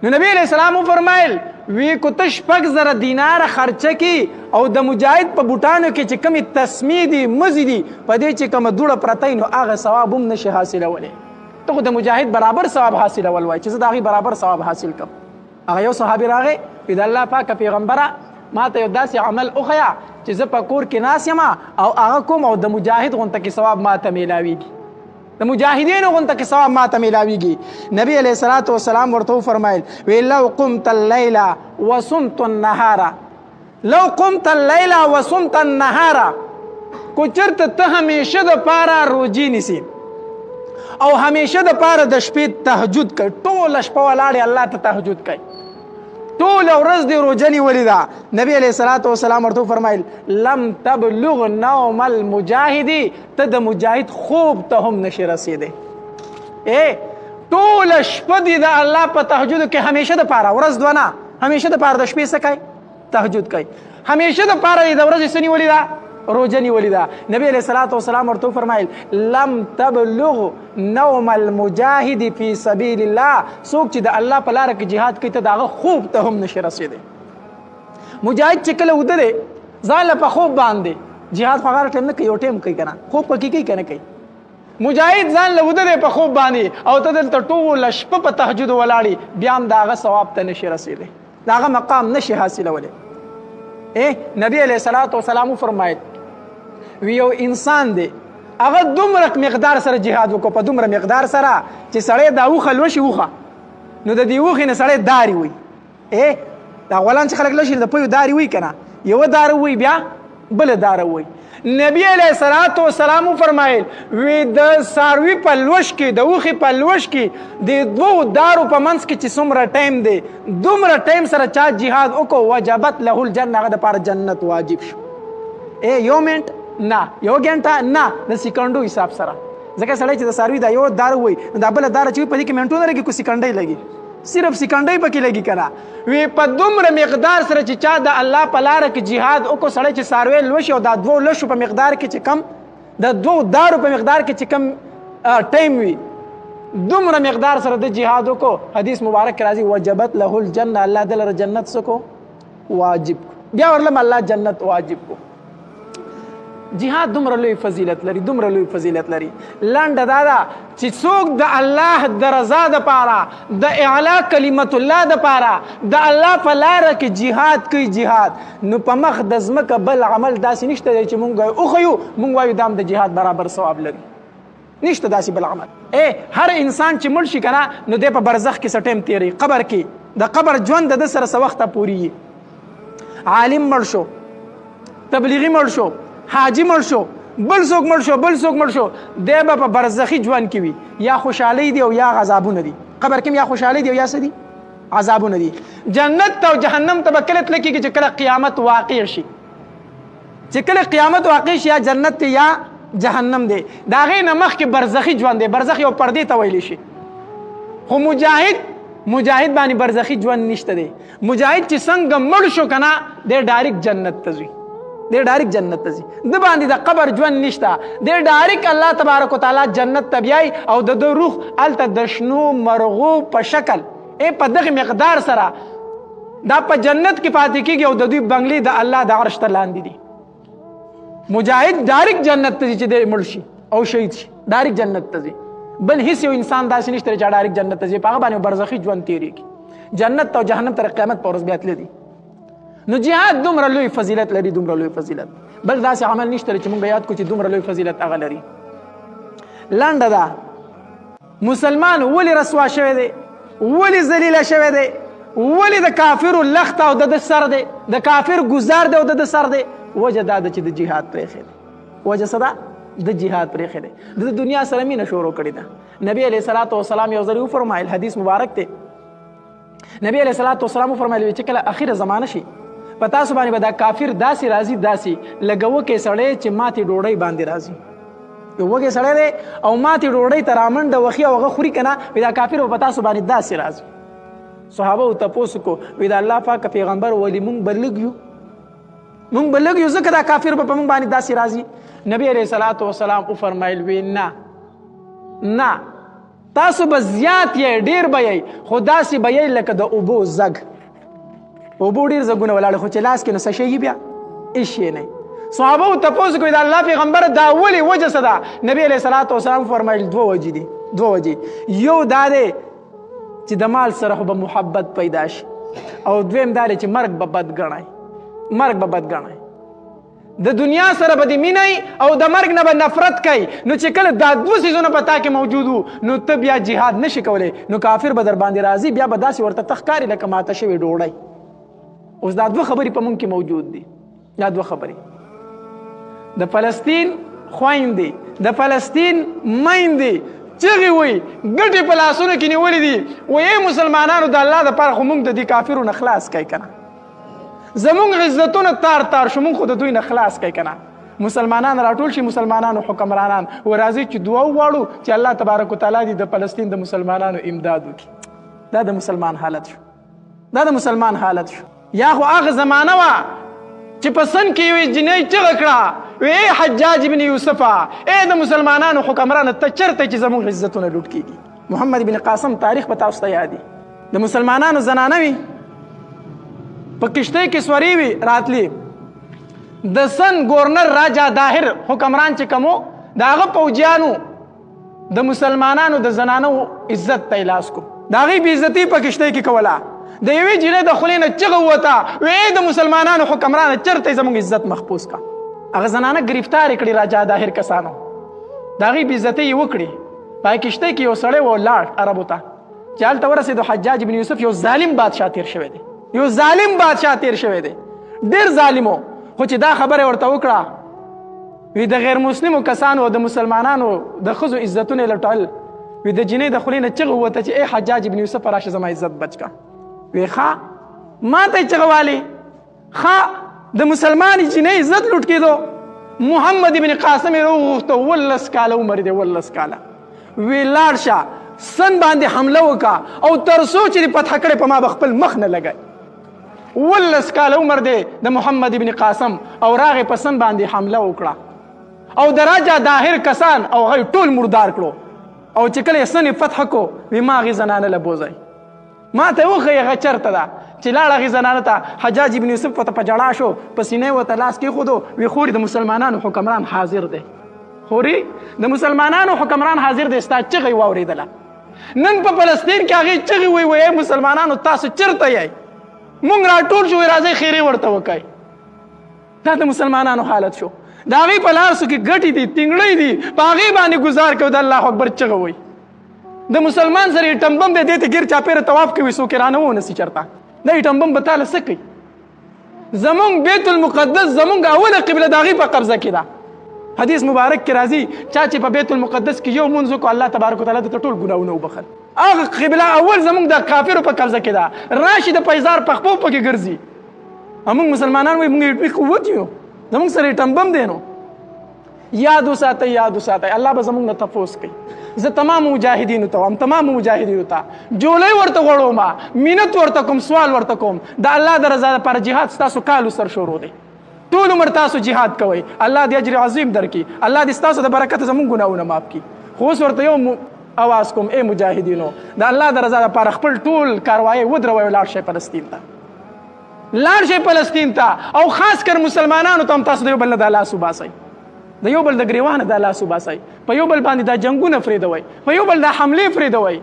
نو نبی علیه السلام وفرمایل وی کو ته 6,000 دینار خرچه کړي او د مجاهد په بوټانو کې چې کومې تسمې دي مزي دي په دې چې کومه دوړه پرته نو هغه ثواب هم نشي حاصلولی. ته خو د مجاهد برابر ثواب حاصلول وای چې زه د هغې برابر ثواب حاصل کړم. هغه یو صحابي راغی وی د الله پاکه پیغمبره ما ته یو داسې عمل وښیه چې زه په کور کې ناست یم او هغه کوم او د مجاهد غونته کې ثواب ما ته میلاویږي، د مجاهدینو غونته کې ثواب ما ته میلاویږي. نبی علیه الصلاۃ والسلام ورته وفرمایل وی لو قمت الليل وصمت النهار، لو قمت الليل وصمت النهار، کو چرته ته همیشه د پاره روجي نیسي او همیشه د پاره د شپې تهجد کوي، ټوله شپه ولاړې الله ته تهجد کوي، ټول ورځ دې روژه نیولې ده. نبی علیه الصلاۃ والسلام ورته وفرمایل لم تبلغ نوم المجاهد، ته د مجاهد خوب ته هم نشي رسېدی. ټوله شپه دې د الله په تهجد کې همیشه د پاره، ورځ دوه نه، همیشه د پاره د شپې څه کوي؟ تهجد کوي. همیشه د پاره دې د ورځې څه نیولې ده؟ روژه نیولې ده. نبی علیه الصلاۃ والسلام ورته وفرمایل لم تبلغ نوم المجاهد فی سبیل الله، څوک چې د الله په لاره کې جهاد کوي ته د هغه خوب ته هم نشي رسېدی. مجاهد چې کله وده دی ځان له په خوب باندې جهاد خو هغه ټایم نه کوي، یو ټایم کوي که نه، خوب پکې کوي که نه کوي. مجاهد ځان له وده دی په خوب باندې او ته دلته ټوله شپه په تهجد ولاړې بیا هم د هغه ثواب ته نشي رسېدی، د هغه مقام نشي حاصلولی. نبی علیه الصلاۃ والسلام وفرمایل وی یو انسان دی هغه دومره مقدار سره جهاد وکړو، په دومره مقدار سره چې سړی دا اوښه لوشي اوښه نو د دې اوښې نه سړی داري وي. دا غولان چې خلک لوشي د پویو داري وي که نه، یوه داره وي بیا بله داره وي. نبی علیه الصلاۃ والسلام وفرمایل وی د څاروي په لوش کې د اوښې په لوش کې د 2 دارو په منځ کې چې څومره ټایم دی دومره ټایم سره چا جهاد وکړو وجبت له الجنه، هغه دپاره جنت واجب شو. یو منټ نه، یو غنټه نه، د سکندو حساب سره. ځکه سړی چې د څاروي دا یو داره وي دا بله داره چې وي په دې کې منټونه لګي کو سکندۍ لګي، صرف سکندۍ پکې لګي که نه. وی په دومره مقدار سره چې چا د الله په لاره کې جهاد وکړو، سړی چې څاروی لوشي او دا 2 لوشو په مقدار کې چې کم د 2 دارو په مقدار کې چې کم ټایم وي دومره مقدار سره د جهاد وکړو، حدیث مبارک راځي وجبت له الجنه، الله د لره جنت څه کو واجب کو، بیا ورلم الله جنت واجب کو. جهاد دومره لوی فضیلت لري، دومره لوی فضیلت لري. لنډه دا ده چې څوک د الله د رضا دپاره د اعلا کلمت الله دپاره د الله په لاره کې جهاد کوي جهاد، نو په مخ د ځمکه بل عمل داسې نشته دی چې مونږ وښیو مونږ وایو دا هم د جهاد برابر ثواب لري، نشته داسې بل عمل. هر انسان چې مړ شي که نه نو دی په برزخ کې څه ټایم تېروي، قبر کې د قبر ژوند د ده سره څه وخته پورېږي. عالم مړ شو، تبلیغي مړ شو، حاجی مړ شو، بل څوک مړ شو، بل څوک مړ شو، دی به په برزخي ژوند کې وي، یا خوشحالۍ دي او یا عذابونه دي. قبر کې یا خوشحالۍ دي او یا څه دي؟ عذابونه دي. جنت او جهنم ته به کله تله کېږي چې کله قیامت واقع شي، چې کله قیامت واقع شي یا جنت دی یا جهنم دی. د هغې نه مخکې برزخي ژوند دی، برزخ یو پردې ته ویلی شي. خو مجاهد باندې برزخي ژوند نشته دی. مجاهد چې څنګه مړ شو که نه دی ډایرکټ جنت ته ځي، دی ډایرکټ جنت ته ځي، د باندې د قبر ژوند نشته، دی ډایرکټ الله تبارک وتعالی جنت ته بیایي او د ده روح هلته د شنو مرغو په شکل په دغه مقدار سره دا په جنت کې پاتې کېږي او د دوی بنګلې د الله د عرش ته لاندې دي. مجاهد ډایرکټ جنت ته ځي چې دی مړ شي او شهید شي، ډایرکټ جنت ته ځي. بل هیڅ یو انسان داسې نشته چې ډایرکټ جنت ته ځي، په هغه باندې برزخي ژوند تېرېږي. جنت او جهنم تر قیامت په ورځ بیا تللی دي. نو جهاد دومره لوی فضیلت لري، دومره لوی فضیلت، بل داسې عمل نشته چې مونږ یاد کړو چې دومره لوی فضیلت هغه لري. لنډه ده مسلمان ولې رسوا شوی دی، ولې ذلیله شوی دی، ولې د کافرو لخت او د سر دی، د کافر گزار دی او د سر دی؟ وجه دا ده چې د جهاد پرېښی دی. وجه څه ده؟ د جهاد پرېښی دی. د دنیا سره مینه شروع کړې ده. نبی علیه الصلاة والسلام یو ځل وفرمایل، حدیث مبارک دی، نبی علیه الصلاة والسلام وفرمایل چې کله اخره زمانه شي په تاسو باندې به دا کافر داسې راځي لکه وږی سړی چې ماتې ډوډۍ باندې راځي. یو وږی سړی دی او ماتې ډوډۍ ته رامنډه وخي او هغه خوري که نه، دا کافر به په تاسو باندې داسې راځي. صحابه و تپوس کو، وی د الله پاک پیغمبر ولې مونږ به لږ یو، مونږ به لږ یو ځکه دا کافر به په مونږ باندې داسې راځي. نبی علیه الصلاة والسلام وفرمایل وی نه تاسو به زیات یې، ډېر به یې، خو داسې به یې لکه د اوبو زګ. اوبو ډېر زګونه ولاړ خو چې لاس کې نو څه شی بیا هېڅ شی نه. صحابه و تپوس کوي د الله پیغمبر دا ولې وجه څه ده؟ نبی علیه الصلاة والسلام فرمایل دوه وجې دي. یو دا دی چې د مال سره خو به محبت پیدا شي، او دویم دا دی چې مرګ به بد ګڼئ. د دنیا سره به دې مینئ او د مرګ نه به نفرت کوي. نو چې کله دا دوه څیزونه په تا کې موجود وو نو ته بیا جهاد نشي کولی، نو کافر به در باندې راځي، بیا به داسې ورته ته ښکاري لکه ماته شوې ډوډۍ. اوس دا دوه خبرې په مونږ کې موجود دي. دا دوه خبرې، د فلسطین خویندې، د فلسطین میندې چغې وایي، ګټې په لاسونو کې نیولې دي، وایي مسلمانانو د الله دپاره خو مونږ د دې کافرو نه خلاص کوي که نه، زمونږ عزتونه تار شو، مونږ خو د دوی نه خلاص کوي که نه. مسلمانان راټول شي، مسلمانانو حکمرانان و راځي چې دعا وغواړو چې الله تبارک وتعالی دې د فلسطین د مسلمانانو امداد وکړي. دا د مسلمان حالت شو. یا خو هغه زمانه وه چې په سن کې یوې جنۍ چغه کړه، ای حجاج ابن یوسفه، ای د مسلمانانو حکمرانه، ته چېرته چې زموږ عزتونه لوټ کېږي. محمد بن قاسم تاریخ به تاسو ته یاد دي، د مسلمانانو زنانه وي په کشتۍ کې سوري وي راتلي، د سن ګورنر راجا داهر حکمران چې کوم و، د هغه پوځیانو د مسلمانانو د زنانو عزت ته لاس کو، د هغې بې عزتي په کشتۍ کې کوله. د یوې جنۍ د خولې نه چغه ووته، وی د مسلمانانو حکمرانه چېرته زموږ عزت محفوظ کا. هغه زنانه ګرفتارې کړي راجا داهر کسانو، د هغې بې عزتۍ یې وکړي. په کشتۍ کې یو سړی ولاړ عربو ته، چې هلته ورسېدو حجاج بن یوسف یو ظالم بادشاه تېر شوی دی، ډېر ظالم و. خو چې دا خبره ورته وکړه، وی د غیر مسلمو کسانو او د مسلمانانو د ښځو عزتونه یې لټول. وی د جنۍ د خولې نه چغه ووته چې ای حجاج بن یوسف راشه زما عزت بچ کا. وی ښه ما ته یې چغه والې، ښه د مسلمان جنۍ عزت لوټ کېدو. محمد بن قاسم یې راوغوښته، 18 کاله عمر دی، 18 کاله. وی لاړ شه سن باندې حمله وکړه او تر څو چې دې فتح کړې په ما به خپل مخ نه لګئ. 18 کاله عمر دی د محمد بن قاسم، او راغې په سن باندې حمله وکړه او د راجا داهر کسان او هغوی ټول مردار کړو. او چې کله یې سن فتح کو، وی ما هغې زنانه له بوځئ، ما ته وښیي هغه چېرته ده. چې لاړ هغې زنانه ته، حجاج بن یوسف ورته په ژړا شو، په سینې ورته لاس کېښودو، وی خورې د مسلمانانو حکمران حاضر دی، خورې د مسلمانانو حکمران حاضر دی، ستا چغه یې واورېدله. نن په فلسطین کې هغې چغې وایي، وایي مسلمانانو تاسو چېرته یئ؟ مونږ راټول شو، راځئ خیرې ورته وکئ. دا د مسلمانانو حالت شو. د هغې په لارسو کې ګټې دي، تنګړۍ دي، په هغې باندې ګزار کوي، د الله اکبر چغه وایي. د مسلمان سره یې ټمبم دی، دې ته ګیر چاپېره طواف کوي، څوک یې رانه ونسي چېرته. دا یې ټمبم به تاله څه کوي؟ زمونږ بیت المقدس زمونږ اوله قبله د هغې په قبضه کې ده. حدیث مبارک کې راځي، چا چې په بیت المقدس کې یو مونځ وکړو، الله تبارک وتعالی ته ټول ګناهونه وبخل. هغه قبله اول زمونږ د کافرو په قبضه کې ده، راشي د پیزار پخپو پکې ګرځي. موږ مسلمانان وایي موږ یې قوت یو، زمونږ سره یې ټمبم دی. نو یاد وساتئ، الله به زمونږ نه تپوس کوي. زه تمامو مجاهدینو ته وایم، تمامو مجاهدینو ته جولۍ ورته غواړم، مینت ورته کوم، سوال ورته کوم، د الله د رضا لپاره جهاد ستاسو کالو سر شروع دی. ټول عمر تاسو جهاد کوئ، الله دې اجر عظیم درکړي، الله دې ستاسو د برکت زمونږ ګناهونه معاف کړي. خو اوس ورته یو اواز کوم، ای مجاهدینو، د الله د رضا لپاره خپل ټول کاروایي ودروئ، لاړ شئ فلسطین ته، او خاص کر مسلمانانو ته هم تاسو د یو بل نه د لاس وباسئ، د یو بل د ګریوانه د لاس وباسئ، په یو بل باندې دا جنګونه فرېدوئ، په یو بل دا حملې فرېدوئ.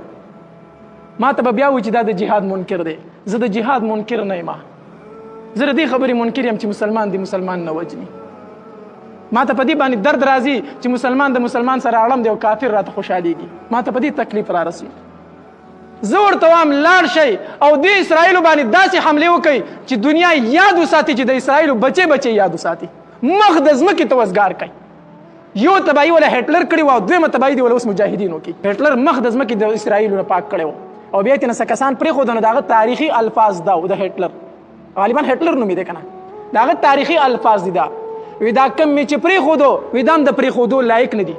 ما ته به بیا وایي چې دا د جهاد منکر دی. زه د جهاد منکر نه یم، زه د دې خبرې منکر یم چې مسلمان دی مسلمان نه وجني. ما ته په دې باندې درد راځي چې مسلمان د مسلمان سره اړم دی او کافر راته خوشحالېږي، ما ته په دې تکلیف را رسي. زه ورته وایم لاړ شئ او د اسرائیلو باندې داسې حملې وکړئ چې دنیا یاد وساتي چې د اسرائیلو بچې بچې یاد وساتي، مخ د ځمکې ته وزګار کړئ. یو تباهي ولا هټلر کړې وه او دویمه تباهي دی ولا اوس مجاهدینو کې. هټلر مخ د ځمکې د اسرائیلو نه پاک کړی و او بیا یې تېنه څه کسان پرېښوده نو د هغه تاریخي الفاظ دا و د هټلر، غالبا هټلر نوم یې دی که نه، د هغه تاریخي الفاظ دي دا. وی دا کم مې چې پرېښودو وی دا هم د پرېښودو لایق نه دي،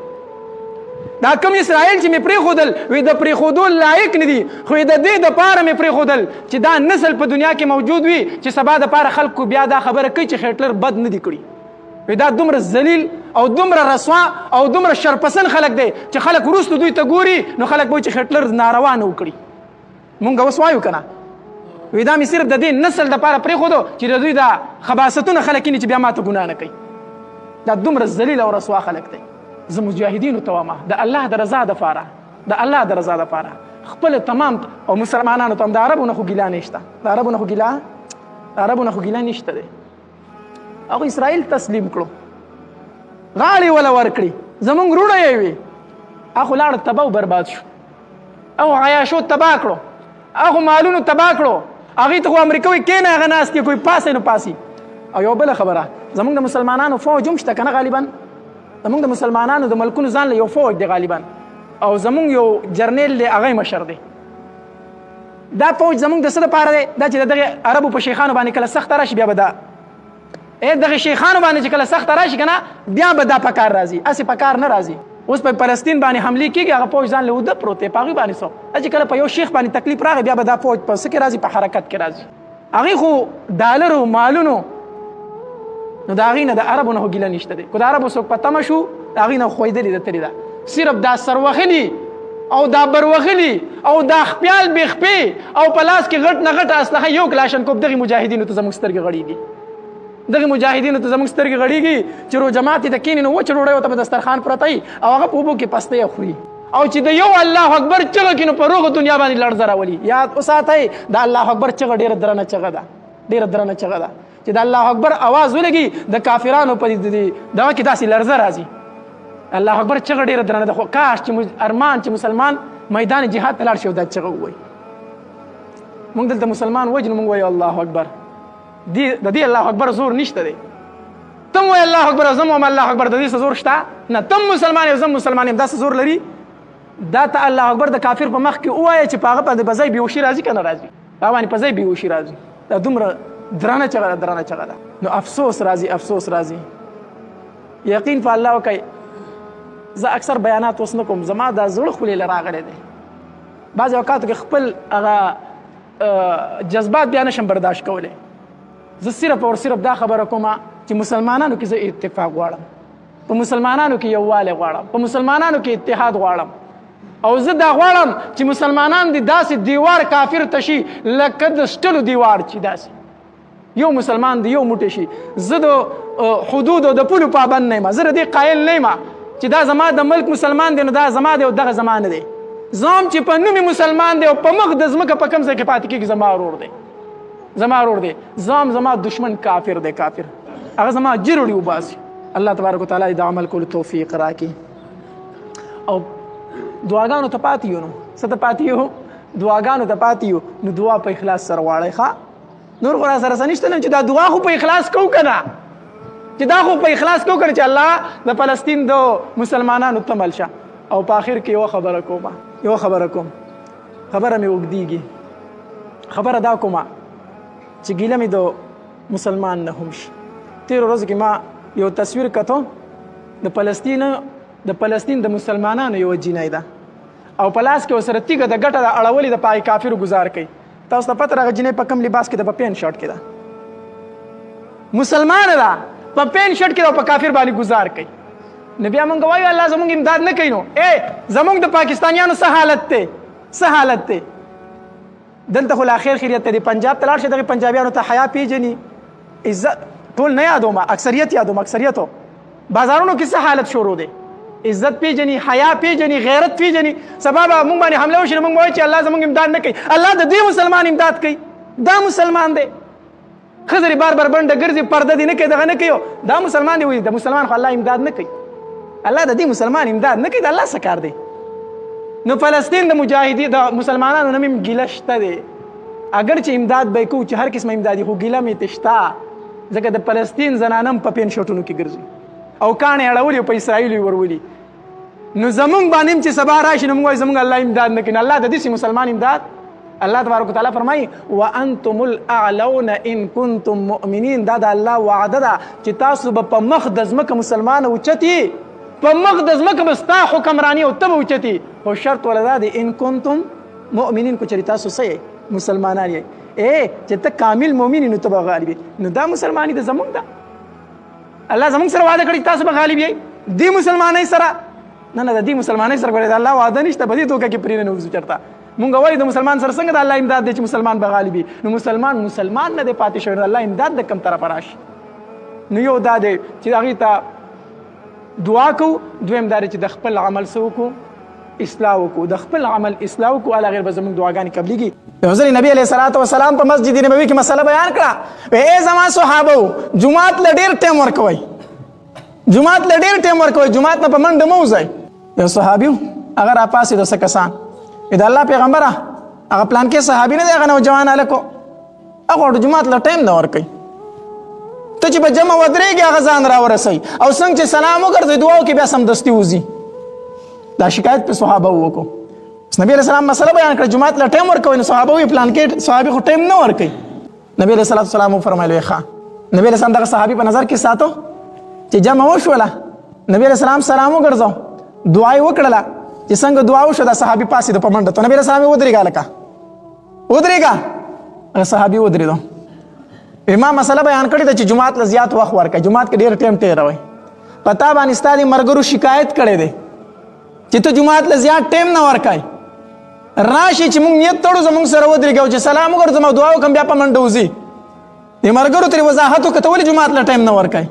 دا کم اسرائیل چې مې پرېښودل وی د پرېښودو لایق نه دي، خو د دې دپاره مې پرېښودل چې دا نسل په دنیا کې موجود وي چې سبا دپاره خلکو بیا دا خبره کوي چې هټلر بد نه دي کړي. وی دا دومره ذلیل او دومره رسوا او دومره شرپسند خلک دی چې خلک وروسته دوی ته ګوري نو خلک وایي چې هټلر ناروا نه وکړي. مونږ اوس وایو که نه، وی دا مې صرف د دې نسل دپاره پرېښودو چې د دوی دا خباستونه خلک یې چې بیا ماته ګناه نه کوي. دا دومره ذلیل او رسوا خلک دی. زه مجاهدینو ته وایم د الله د رضا دپاره، د الله د رضا دپاره خپل تمام او مسلمانانو ته هم د عربو نه خو ګیله نشته، د عربو نه خو ګیله نشته دی. هغه اسرائیل تسلیم کړو، غاړې وله ورکړي، زمونږ وروڼه یې وي، هغه لاړه تباه او برباد شو، هغه عیاشو تباه کړو، هغه مالونو تباه کړو، هغې ته خو امریکا وایي کېنه هغه ناست دی کوئی پاسې نه پاسي. او یو بله خبره زمونږ د مسلمانانو فوج هم شته که نه، غالبا زمونږ د مسلمانانو د ملکونو ځان له یو فوج دی غالبا، او زمونږ یو جرنیل دی هغه مشر دی. دا فوج زمونږ د څه دپاره دی؟ دا چې د دغې عربو په شیخانو باندې کله سخته راشي بیا به دا دغه شیخانو باندې چې کله سخته راشي که نه بیا به دا په کار راځي، هسې په کار نه راځي. اوس په فلسطین باندې حملې کېږي، هغه فوج ځان له اوده پروت دی، په هغې باندې څه چې کله په یو شیخ باندې تکلیف راغی بیا به دا فوج په څه کې راځي؟ په حرکت کې راځي. هغې خو ډالرو مالونو نو د هغې نه د عربو نه خو ګیله نشته دی. که د عربو څوک په تمه شو د هغې نه خویدلې ده تلې ده، صرف دا سروخلي او دا بروخلي او دا خپیال بې خپې او په لاس کې غټ نه غټ اسلحه یو کلاشنکوف دغې مجاهدینو ته زموږ سترګې غړېږي، دغې مجاهدینو ته زموږ سترګې غړېږي چې رو جماعت یې ته کښېني نو وچه ډوډۍ ورته په دسترخوان پرته وي او هغه په اوبو کې پستی خوري، او چې د یو الله اکبر چغه کښي نو په روغه دنیا باندې لړزه راولي. یاد وساتئ د الله اکبر چغه ډېره درنه چغه ده، ډېره درنه چغه ده چې د الله اکبر اواز ولګي د کافرانو په دغه کې داسې لړزه راځي. الله اکبر چغه ډېره درنه ده، خو کاش چې ارمان چې مسلمان میدان جهاد ته لاړ شي او دا چغه ووایي. موږ دلته مسلمان وجنو موږ وایو الله اکبر، د دې الله اکبر زور نشته دی. تم وایي الله اکبر زم وایم الله اکبر، د دې څه زور شته نه. تم مسلمان یو زم مسلمان یم، دا څه زور لري؟ دا ته الله اکبر د کافر په مخ کې ووایه چې په هغه باندې به ځای بېهوشي راځي که نه راځي؟ په هغه باندې په ځای بېهوشي راځي. دا دومره درنه چغه ده، درنه چغه ده. نو افسوس راځي، افسوس راځي. یقین په الله وکئ. زه اکثر بیانات اوس نه کوم، زما دا زړه خولې له راغلی دی. بعضې اوقاتو کې خپل هغه جذبات بیا نشم برداشت کولی. زه صرف او صرف دا خبره کومه چې مسلمانانو کې زه اتفاق غواړم، په مسلمانانو کې یووالی غواړم، په مسلمانانو کې اتحاد غواړم، او زه دا غواړم چې مسلمانان دې داسې دیوار کافر ته شي لکه د سټلو دیوار چې داسې یو مسلمان دی یو موټی شي. زه د حدود او د پولو پابند نه یم، زه د دې قایل نه یم چې دا زما د ملک مسلمان دی نو دا زما دی او دغه زما نه دی. زه هم چې په نومې مسلمان دی او په مخ د ځمکه په کوم ځای کې پاتې کېږي زما ورور دی، زما ورور دی. زه هم زما دشمن کافر دی، کافر هغه زما جروړي وباسي. الله تبارک وتعالی د عمل کولو توفیق راکړي. او دعاګانو ته پاتې یو، نو څه ته پاتې یو؟ دعاګانو ته پاتې یو. نو دعا په اخلاص سره غواړئ. ښه نور خو را سره څه نشته چې دا دعا خو په اخلاص کوو که نه، چې دا خو په اخلاص کوو که نه چې الله د فلسطین د مسلمانانو تمل شه. او په آخر کې یوه خبره کوم، خبره مې اوږدېږي. خبره دا کومه چې ګیله مې د مسلمان نه هم شي. تېرو ورځو کې ما یو تصویر کتو د فلسطین د مسلمانانو یوه جینۍ ده او په لاس کې ورسره تیږه د ګټه د اړولې د پای کافرو ګزار کوي. تاسو ته پته راغی جینۍ په کوم لباس کې ده؟ په پین شرټ کې ده، مسلمانه ده، په پین شرټ کې ده او په کافر باندې ګزار کوي. نو بیا موږ وایو الله زموږ امداد نه کوي. نو زموږ د پاکستانیانو څه حالت دی؟ څه حالت دی؟ دلته خو لا خیر خیریت دی. پنجاب ته لاړ شي، دغې پنجابیانو ته حیا پیژني، عزت ټول نه یادوم، اکثریت یادوم، اکثریتو بازارونو کې څه حالت شروع دی؟ عزت پیژني، حیا پیژني، غیرت پیژني. سبا به موږ باندې حمله وشي نو موږ وایو چې الله زموږ امداد نه کوي. الله د دې مسلمان امداد کوي، دا مسلمان دی. ښځې بار بار بنډه ګرځي پرده دې نه کوي دغه نه کوي دا مسلمان دی وایي د مسلمان خو الله امداد نه کوي الله د دې مسلمان امداد نه کوي د الله څه کار دی نو فلسطین د مجاهدین د مسلمانانو نه مې ګیله شته دی اگر چې امداد به یې کوو چې هر قسمه امدادي خو ګیله مې ته شته ځکه د فلسطین زنانه هم په پین شوټونو کې ګرځي او کاڼې اړولي او په اسرائیلو یې ورولي نو زمونږ باندې هم چې سبا راشي نو موږ وایو زمونږ الله امداد نه کوي الله د دې مسلمان امداد الله تبارک وتعالی فرمایي وانتم الاعلون ان کنتم مؤمنین دا د الله وعده ده چې تاسو به په مخ د ځمکه مسلمان اوچتي په مخ د ځمکه به ستا حکمراني او ته به اوچتي خو شرط ولدا دی ان کنتم مؤمنین کو چېرې تاسو څه مسلمانان یې چې ته کامل مؤمن نو ته به غالب نو دا مسلمانی د زمونږ ده الله زمونږ سره وعده کړی تاسو به غالب یې دې مسلمانۍ سره نه د دې مسلمانۍ سره ګورې د الله وعده نشته په دې توګه کې پرې نه وځو چېرته مونږ وایو د مسلمان سره څنګه د الله امداد دی چې مسلمان به غالب نو مسلمان نه دی پاتې شوی الله امداد د کوم طرفه راشي نو یو دا دی چې هغې ته دعا کوو دویم دا دی چې د خپل عمل څه وکړو اصلاح وکړو د خپل عمل اصلاح وکړو الله غیر به زموږ دعاګانې قبلېږي یو ځل نبي علیه الصلاة والسلام په مسجد نبوي کې مسله بیان کړه ای زما صحابو جومات له ډېر ټایم ورکوئ جومات له ډېر ټایم ورکوئ جومات نه په منډه مه وځئ یو صحابي هغه راپاڅېد څه کسان د الله پیغمبره هغه پلان کې صحابي نه دی هغه نوجوان هلک و هغه جومات له ټایم نه ورکوئ ته چې په جمع ودرېږي هغه ځان راورسوي او څنګه چې سلام وګرځوي دعا وکړي بیا سمدستي وځي دا شکایت په صحابه وکړو نبی علیہ السلام مسله بیان کړه جماعت له ټایم ورکوي نو صحابه وی پلان کې صحابي خو ټایم نه ورکوي نبی علیہ السلام فرمایلی ښه نبی علیہ السلام دغه صحابي په نظر کې ساتو چې جمع وشوله نبی علیہ السلام سلام وګرځاو دعا یې وکړله چې څنګه دعا وشو دا صحابي پاسېده په منډه ته نبی علیہ السلام یې ودرېږه هلکه ودرېږه هغه صحابي ودرېدو ما مسله بیان کړې ده چې جماعت له زیات وخت ورکړئ جماعت کې ډېر ټایم تېروئ په تا باندې ستا د ملګرو شکایت کړی دی چې ته جماعت له زیات ټایم نه ورکوئ راشي چې موږ نیت تړو زموږ سره ودرېږو چې سلام وګرځم او دعا وکړم بیا په منډه وځي د ملګرو ترې وضاحت وکړه ته ولې جماعت له ټایم نه ورکوئ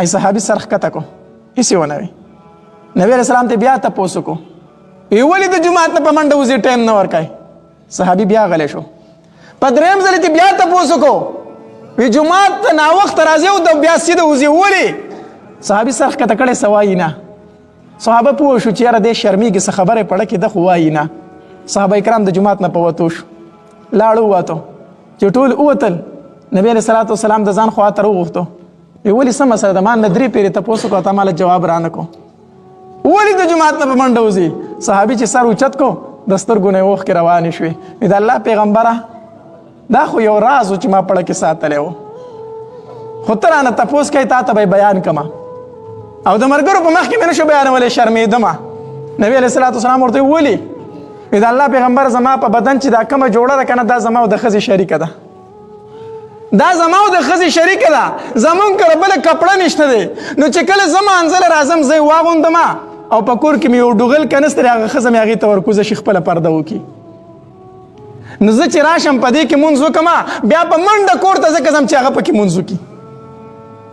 ای صحابي سر ښکته کړو هېڅ یې ونه وي نبي علیه السلام ته بیا تپوس وکړو ولې د جماعت نه په منډه وځي ټایم نه ورکوئ صحابي بیا غلی شو په درېیم ځل یې بیا تپوس وکړو وی جماعت ته ناوخته راځي او بیا سیده وځي ولې صحابي سر ښکته کړی څه وایي نه صحابه پوه شو چې یاره دې شرمېږي څه خبرې پړه کې ده خو وایي نه صحابه کرام د جومات نه په وتو شو لاړ ووتو چې ټول ووتل نبي علیه الصلاة والسلام د ځان خوا ته راوغوښتو ولې څه مسله ده ما نه 3 پیرې تپوس وکړو تا ماله جواب رانه کو ولې د جومات نه په منډه وځي صحابي چې سر اوچت کو د سترګو نه یې اوښکې روانې شوې د الله پیغمبره دا خو یو راز و چې ما پړه کې ساتلی و خو ته رانه تپوس کوې تا ته به بیان کړمه او د ملګرو په مخ کې مې نشو بیانولی شرمېدمه نبي علیه الصلاة والسلام ورته ولې د الله پیغمبر زما په بدن چې دا کومه جوړه ده که نه دا زما او د ښځې شریکه ده دا زما او د ښځې شریکه ده زمونږ کره بله کپړه نشته دی نو چې کله زه مانځله راځم زه یې واغوندمه او په کور کې مې یو ډوغل کنست دی هغه ښځه مې هغې ته ورکوزه شي خپله پرده وکړي نو زه چې راشم په دې کې مونځ وکړمه بیا په منډه کور ته ځکه ځم چې هغه پکې مونځ وکړي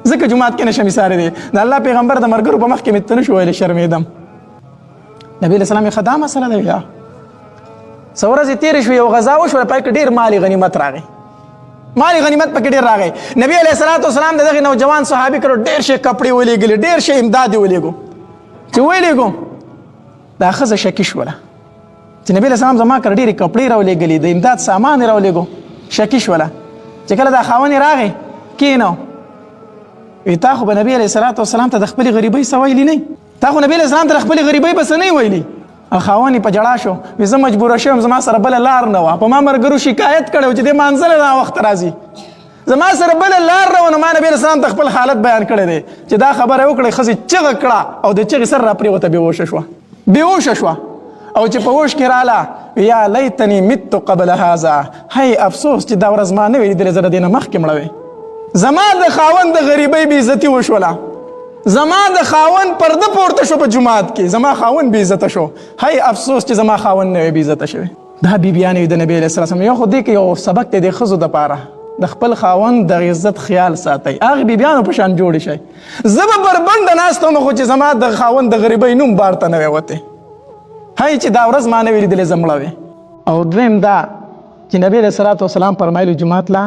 ځکه جومات کې نشم ایساری دی د الله پیغمبر د ملګرو په مخ کې مې ته نشو ویلی شرمېدم نبي علیه السلام یې ښه دا مسله ده یا څه ورځې تېرې شوې یو غذا وشوله پای کې ډېر مالي غنیمت راغی مالي غنیمت پکې ډېر راغی نبي علیه الصلاة والسلام د دغې نوجوان صحابي کړو ډېر شی کپړې ولېږلې ډېر شی امداد یې ولېږو چې ولېږو دا ښځه شکي شوله چې نبي علیه السلام زما کره ډېرې کپړې راولېږلې د امداد سامان یې راولېږو شکي شوله چې کله دا خاوند یې راغی کېنو وی تا خو به نبی علیه الصلاة والسلام ته د خپلې غریبۍ څه ویلي نه تا خو نبی علیه السلام ته د خپلې غریبۍ به څه نه ویلي خاوند یې په ژړا شو وی زه مجبوره شوم زما سره بله لار نه وه په ما ملګرو شکایت کړی و چې دې مانځله ناوخته راځي زما سره بله لار نه وه نو ما نبي علیه السلام ته خپل حالت بیان کړی دی چې دا خبره یې وکړې ښځې چغه کړه او د چغې سر راپرېوته بېهوشه شوه بېهوشه شوه او چې په هوش کې راله یا لیتنی مت قبل هذا هی افسوس چې دا ورځ ما نه وي لیدلې زه د دې نه مخکې مړه وې زما د خاوند د غریبۍ بې عزتي وشوله زما د خاوند پرده پورته شو په جومات کې زما خاوند بې عزته شو هی افسوس چې زما خاوند نه وی بې عزته شوی دا بیبیانې د نبي علیه السلام یو خو دې کې یو سبق دی د ښځو دپاره د خپل خاوند د عزت خیال ساتئ هغې بیبیانو په شان جوړې شئ زه به بربنډه ناسته وم خو چې زما د خاوند د غریبۍ نوم بار ته نه وی وتی هی چې دا ورځ ما نه وی لیدلې زه مړه وې او دویم دا چې نبي علیه الصلاة والسلام فرمایلو جومات لا